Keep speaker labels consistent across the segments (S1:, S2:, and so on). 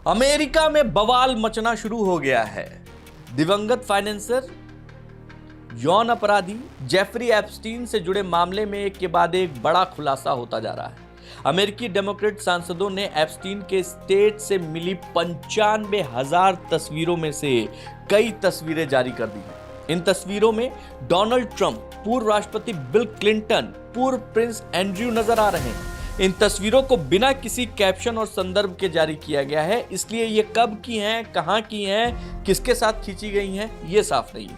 S1: America में बवाल मचना शुरू हो गया है। दिवंगत फाइनेंसर, यौन अपराधी जेफरी एप्स्टीन से जुड़े मामले में एक के बाद एक बड़ा खुलासा होता जा रहा है। अमेरिकी डेमोक्रेट सांसदों ने एप्स्टीन के स्टेट से मिली 95,000 तस्वीरों में से कई तस्वीरें जारी कर दी हैं। इन तस्वीरों में डोनाल्ड ट्रंप, पूर्व राष्ट्रपति बिल क्लिंटन, पूर्व प्रिंस एंड्रयू नजर आ रहे हैं। इन तस्वीरों को बिना किसी कैप्शन और संदर्भ के जारी किया गया है, इसलिए ये कब की हैं, कहां की हैं, किसके साथ खींची गई हैं, ये साफ नहीं है।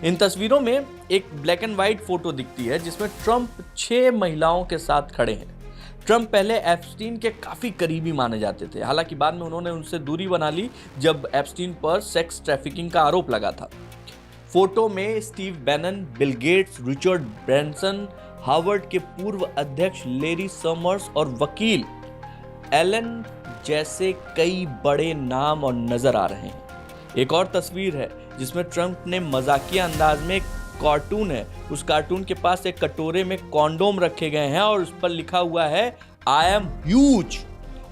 S1: इन तस्वीरों में एक ब्लैक एंड व्हाइट फोटो दिखती है जिसमें ट्रंप 6 महिलाओं के साथ खड़े हैं। ट्रंप पहले एप्स्टीन के काफी करीबी माने जाते थे, हालांकि बाद में उन्होंने उनसे दूरी बना ली जब एप्स्टीन पर सेक्स ट्रैफिकिंग का आरोप लगा था। फोटो में Steve Bannon, Bill Gates, Richard Branson, Harvard के पूर्व अध्यक्ष लेरी समर्स और वकील एलन जैसे कई बड़े नाम और नजर आ रहे हैं। एक और तस्वीर है जिसमें ट्रंप ने मजाकिया अंदाज में कार्टून है, उस कार्टून के पास एक कटोरे में कॉन्डोम रखे गए हैं और उस पर लिखा हुआ है आई एम ह्यूज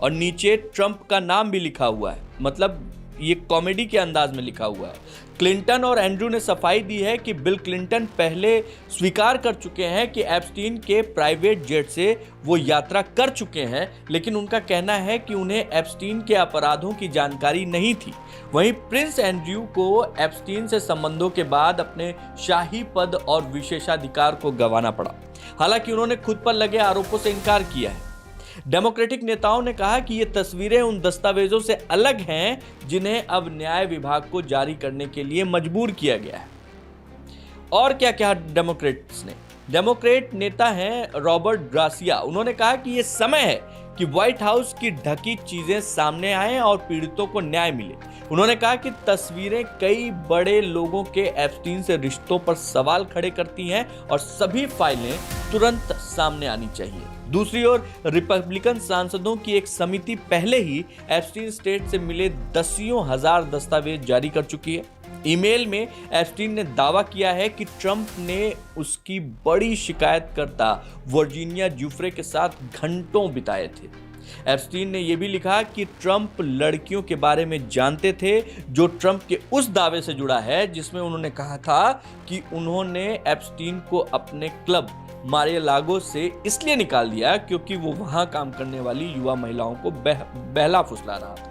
S1: और नीचे ट्रंप का नाम भी लिखा हुआ है, मतलब ये कॉमेडी के अंदाज में लिखा हुआ है। क्लिंटन और एंड्रू ने सफाई दी है कि बिल क्लिंटन पहले स्वीकार कर चुके हैं कि एप्स्टीन के प्राइवेट जेट से वो यात्रा कर चुके हैं, लेकिन उनका कहना है कि उन्हें एप्स्टीन के अपराधों की जानकारी नहीं थी। वहीं प्रिंस एंड्रयू को एप्स्टीन से संबंधों के बाद अपने शाही पद और विशेषाधिकार को गंवाना पड़ा, हालांकि उन्होंने खुद पर लगे आरोपों से इनकार किया है। डेमोक्रेटिक नेताओं ने कहा कि ये तस्वीरें उन दस्तावेजों से अलग हैं जिन्हें अब न्याय विभाग को जारी करने के लिए मजबूर किया गया है। और क्या क्या डेमोक्रेट नेता हैं रॉबर्ट ग्रासिया, उन्होंने कहा कि ये समय है कि व्हाइट हाउस की ढकी चीजें सामने आए और पीड़ितों को न्याय मिले। उन्होंने कहा कि तस्वीरें कई बड़े लोगों के एप्स्टीन से रिश्तों पर सवाल खड़े करती हैं और सभी फाइलें तुरंत सामने आनी चाहिए। दूसरी ओर रिपब्लिकन सांसदों की एक समिति पहले ही एप्स्टीन स्टेट से मिले दसियों हजार दस्तावेज जारी कर चुकी है। ईमेल में एप्स्टीन ने दावा किया है कि ट्रंप ने उसकी बड़ी शिकायतकर्ता वर्जीनिया जूफ्रे के साथ घंटों बिताए थे। एप्स्टीन ने यह भी लिखा कि ट्रंप लड़कियों के बारे में जानते थे, जो ट्रंप के उस दावे से जुड़ा है जिसमें उन्होंने कहा था कि उन्होंने एप्स्टीन को अपने क्लब मार-ए-लागो से इसलिए निकाल दिया क्योंकि वो वहां काम करने वाली युवा महिलाओं को बहला फुसला रहा था।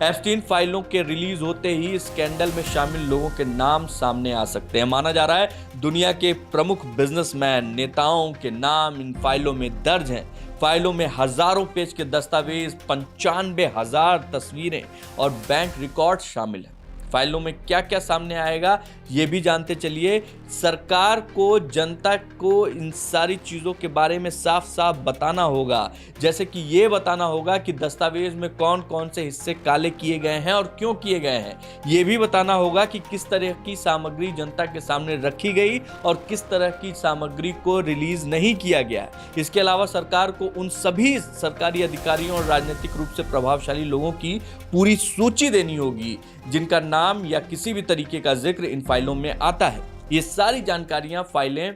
S1: एप्स्टीन फाइलों के रिलीज होते ही स्कैंडल में शामिल लोगों के नाम सामने आ सकते हैं। माना जा रहा है दुनिया के प्रमुख बिजनेसमैन, नेताओं के नाम इन फाइलों में दर्ज हैं। फाइलों में हजारों पेज के दस्तावेज, 95,000 तस्वीरें और बैंक रिकॉर्ड शामिल हैं। फाइलों में क्या क्या सामने आएगा ये भी जानते चलिए। सरकार को जनता को इन सारी चीज़ों के बारे में साफ साफ बताना होगा, जैसे कि ये बताना होगा कि दस्तावेज में कौन कौन से हिस्से काले किए गए हैं और क्यों किए गए हैं। ये भी बताना होगा कि किस तरह की सामग्री जनता के सामने रखी गई और किस तरह की सामग्री को रिलीज नहीं किया गया। इसके अलावा सरकार को उन सभी सरकारी अधिकारियों और राजनीतिक रूप से प्रभावशाली लोगों की पूरी सूची देनी होगी जिनका नाम या किसी भी तरीके का जिक्र इन फाइलों में आता है। ये सारी जानकारियां फाइलें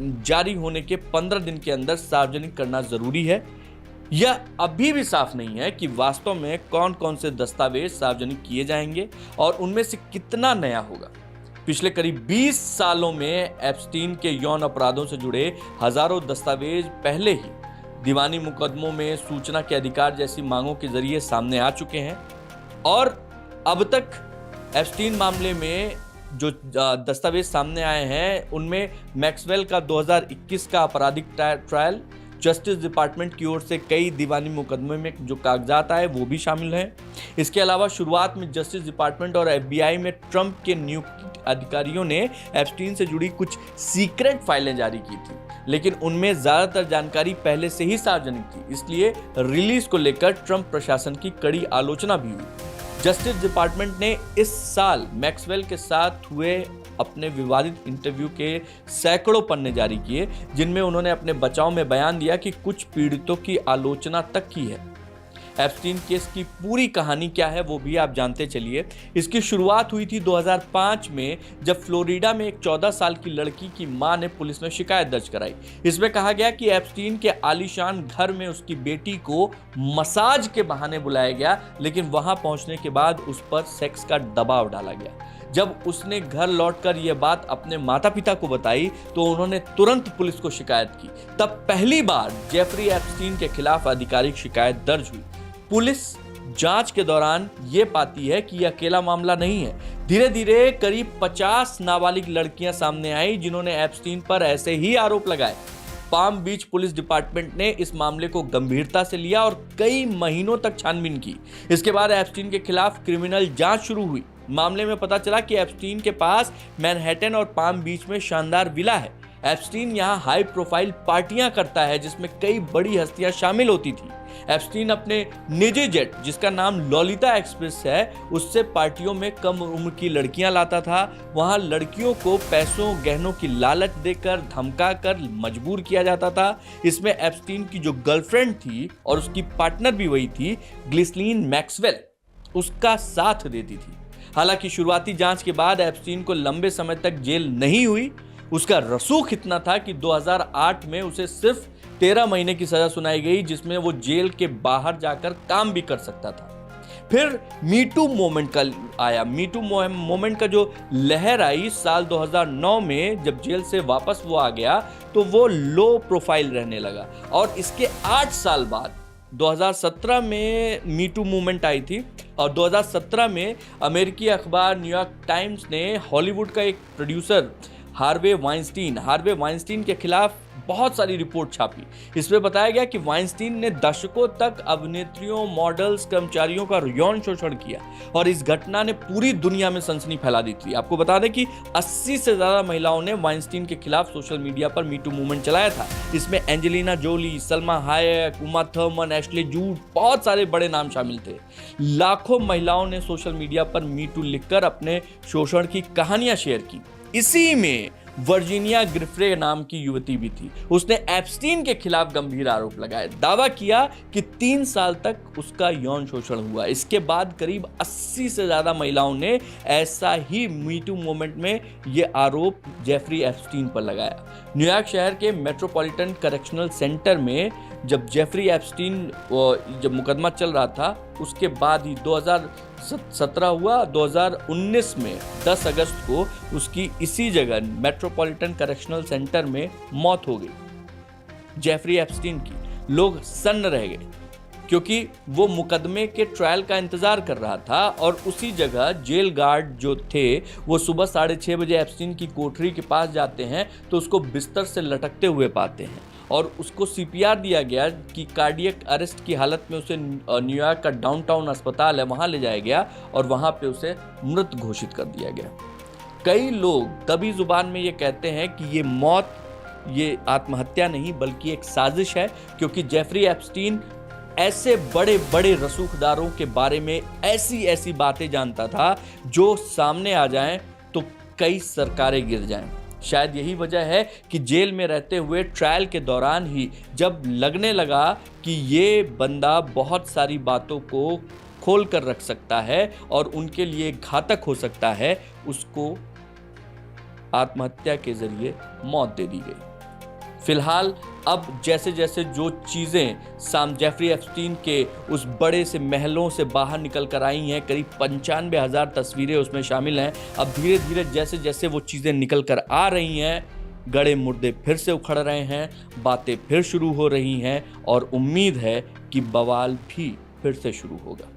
S1: जारी होने के 15 दिन के अंदर सार्वजनिक करना जरूरी है। यह अभी भी साफ नहीं है कि वास्तव में कौन कौन से दस्तावेज सार्वजनिक किए जाएंगे और उनमें से कितना नया होगा। पिछले करीब 20 सालों में एप्स्टीन के यौन अपराधों से जुड़े हजारों दस्तावेज पहले ही दीवानी मुकदमों में सूचना के अधिकार जैसी मांगों के जरिए सामने आ चुके हैं और अब तक एप्स्टीन मामले में जो दस्तावेज सामने आए हैं उनमें मैक्सवेल का 2021 का आपराधिक ट्रायल, जस्टिस डिपार्टमेंट की ओर से कई दीवानी मुकदमे में जो कागजात आए वो भी शामिल हैं। इसके अलावा शुरुआत में जस्टिस डिपार्टमेंट और FBI में ट्रंप के नियुक्त अधिकारियों ने एप्स्टीन से जुड़ी कुछ सीक्रेट फाइलें जारी की थी, लेकिन उनमें ज्यादातर जानकारी पहले से ही सार्वजनिक थी, इसलिए रिलीज को लेकर ट्रंप प्रशासन की कड़ी आलोचना भी हुई। जस्टिस डिपार्टमेंट ने इस साल मैक्सवेल के साथ हुए अपने विवादित इंटरव्यू के सैकड़ों पन्ने जारी किए, जिनमें उन्होंने अपने बचाव में बयान दिया कि कुछ पीड़ितों की आलोचना तक की है। एप्स्टीन केस की पूरी कहानी क्या है वो भी आप जानते चलिए। इसकी शुरुआत हुई थी 2005 में, जब फ्लोरिडा में एक 14 साल की लड़की की मां ने पुलिस में शिकायत दर्ज कराई। इसमें कहा गया कि एप्स्टीन के आलीशान घर में उसकी बेटी को मसाज के बहाने बुलाया गया, लेकिन वहां पहुंचने के बाद उस पर सेक्स का दबाव डाला गया। जब उसने घर लौटकर यह बात अपने माता पिता को बताई तो उन्होंने तुरंत पुलिस को शिकायत की। तब पहली बार जेफरी एप्स्टीन के खिलाफ आधिकारिक शिकायत दर्ज हुई। पुलिस जांच के दौरान यह पाती है कि यह अकेला मामला नहीं है। धीरे धीरे करीब 50 नाबालिग लड़कियां सामने आई जिन्होंने एप्स्टीन पर ऐसे ही आरोप लगाए। पाम बीच पुलिस डिपार्टमेंट ने इस मामले को गंभीरता से लिया और कई महीनों तक छानबीन की। इसके बाद एप्स्टीन के खिलाफ क्रिमिनल जांच शुरू हुई। मामले में पता चला कि एप्स्टीन के पास मैनहट्टन और पाम बीच में शानदार विला है। एप्स्टीन यहां हाई प्रोफाइल पार्टियां करता है जिसमें कई बड़ी हस्तियां शामिल होती थी। एप्स्टीन अपने निजी जेट, जिसका नाम लॉलिता एक्सप्रेस है, उससे पार्टियों में कम उम्र की लड़कियां लाता था। वहां लड़कियों को पैसों गहनों की लालच देकर धमकाकर मजबूर किया जाता था। इसमें एप्स्टीन की जो गर्लफ्रेंड थी और उसकी पार्टनर भी वही थी, ग्लिसलीन मैक्सवेल, उसका साथ देती थी। हालांकि शुरुआती जांच के बाद एप्स्टीन को लंबे समय तक जेल नहीं हुई। उसका रसूख इतना था कि 2008 में उसे सिर्फ 13 महीने की सजा सुनाई गई, जिसमें वो जेल के बाहर जाकर काम भी कर सकता था। फिर मीटू मोमेंट का आया। मीटू मोमेंट का जो लहर आई साल 2009 में, जब जेल से वापस वो आ गया तो वो लो प्रोफाइल रहने लगा। और इसके 8 साल बाद 2017 में मीटू मूवमेंट आई थी और 2017 में अमेरिकी अखबार न्यूयॉर्क टाइम्स ने हॉलीवुड का एक प्रोड्यूसर हार्वे वाइनस्टीन के खिलाफ बहुत सारी रिपोर्ट छापी। इसमें बताया गया कि वाइनस्टीन ने दशकों तक अभिनेत्रियों, मॉडल्स, कर्मचारियों का यौन शोषण किया और इस घटना ने पूरी दुनिया में सनसनी फैला दी थी। आपको बता दें कि 80 से ज्यादा महिलाओं ने वाइनस्टीन के खिलाफ सोशल मीडिया पर मीटू मूवमेंट चलाया था। इसमें Angelina Jolie, Salma Hayek, Uma Thurman, Ashley Judd, बहुत सारे बड़े नाम शामिल थे। लाखों महिलाओं ने सोशल मीडिया पर मीटू लिखकर अपने शोषण की कहानियां शेयर की। इसी में वर्जीनिया ग्रिफ्रे नाम की युवती भी थी। उसने एप्स्टीन के खिलाफ गंभीर आरोप लगाए, दावा किया कि 3 साल तक उसका यौन शोषण हुआ। इसके बाद करीब 80 से ज्यादा महिलाओं ने ऐसा ही मीटू मूवमेंट में यह आरोप जेफरी एप्स्टीन पर लगाया। न्यूयॉर्क शहर के मेट्रोपॉलिटन करेक्शनल सेंटर में जब जेफरी एप्स्टीन जब मुकदमा चल रहा था, उसके बाद ही 2017 हुआ। 2019 में 10 अगस्त को उसकी इसी जगह मेट्रोपॉलिटन करेक्शनल सेंटर में मौत हो गई जेफरी एप्स्टीन की। लोग सन्न रह गए क्योंकि वो मुकदमे के ट्रायल का इंतजार कर रहा था और उसी जगह जेल गार्ड जो थे वो सुबह 6:30 बजे एप्स्टीन की कोठरी के पास जाते हैं तो उसको बिस्तर से लटकते हुए पाते हैं और उसको CPR दिया गया कि कार्डियक अरेस्ट की हालत में उसे न्यूयॉर्क का डाउनटाउन अस्पताल है वहाँ ले जाया गया और वहाँ पे उसे मृत घोषित कर दिया गया। कई लोग दबी जुबान में ये कहते हैं कि ये मौत ये आत्महत्या नहीं बल्कि एक साजिश है, क्योंकि जेफरी एप्स्टीन ऐसे बड़े बड़े रसूखदारों के बारे में ऐसी बातें जानता था जो सामने आ जाएं तो कई सरकारें गिर जाएं। शायद यही वजह है कि जेल में रहते हुए ट्रायल के दौरान ही जब लगने लगा कि ये बंदा बहुत सारी बातों को खोल कर रख सकता है और उनके लिए घातक हो सकता है, उसको आत्महत्या के जरिए मौत दे दी गई। फिलहाल अब जैसे जैसे जो चीज़ें जेफरी एप्स्टीन के उस बड़े से महलों से बाहर निकल कर आई हैं, करीब 95,000 तस्वीरें उसमें शामिल हैं। अब धीरे धीरे जैसे जैसे वो चीज़ें निकल कर आ रही हैं, गड़े मुर्दे फिर से उखड़ रहे हैं, बातें फिर शुरू हो रही हैं और उम्मीद है कि बवाल भी फिर से शुरू होगा।